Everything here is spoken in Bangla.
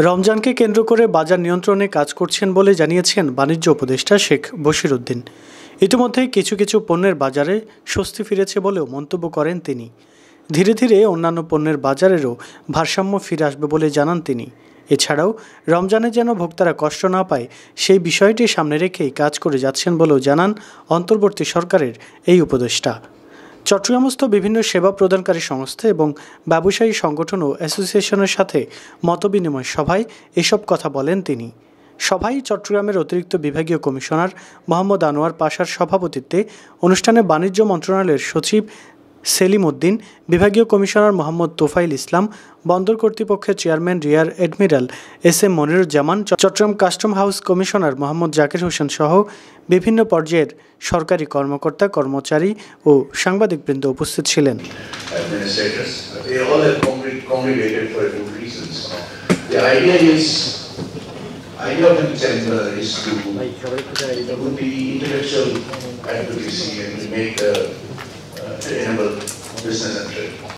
রমজানকে কেন্দ্র করে বাজার নিয়ন্ত্রণে কাজ করছেন বলে জানিয়েছেন বাণিজ্য উপদেষ্টা শেখ বশির উদ্দিন। ইতিমধ্যে কিছু কিছু পণ্যের বাজারে স্বস্তি ফিরেছে বলেও মন্তব্য করেন তিনি। ধীরে ধীরে অন্যান্য পণ্যের বাজারেরও ভারসাম্য ফিরে আসবে বলে জানান তিনি। এছাড়াও রমজানে যেন ভোক্তারা কষ্ট না পায় সেই বিষয়টি সামনে রেখেই কাজ করে যাচ্ছেন বলেও জানান অন্তর্বর্তী সরকারের এই উপদেষ্টা। চট্টগ্রামস্থ বিভিন্ন সেবা প্রদানকারী সংস্থা এবং ব্যবসায়ী সংগঠন ও অ্যাসোসিয়েশনের সাথে মতবিনিময় সভায় এসব কথা বলেন তিনি। সভায় চট্টগ্রামের অতিরিক্ত বিভাগীয় কমিশনার মোহাম্মদ আনোয়ার পাশার সভাপতিত্বে অনুষ্ঠানে বাণিজ্য মন্ত্রণালয়ের সচিব সেলিম উদ্দিন, বিভাগীয় কমিশনার মোহাম্মদ তোফাইল ইসলাম, বন্দর কর্তৃপক্ষের chairman rear admiral S M. Moniruzzaman, Chittagong custom house commissioner Mohammad Zakir Hossain সহ বিভিন্ন পর্যায়ের সরকারি কর্মকর্তা, কর্মচারী ও সাংবাদিকবৃন্দ উপস্থিত ছিলেন। Idea of the chamber is to put the intellectual advocacy and to make the enable business and trade.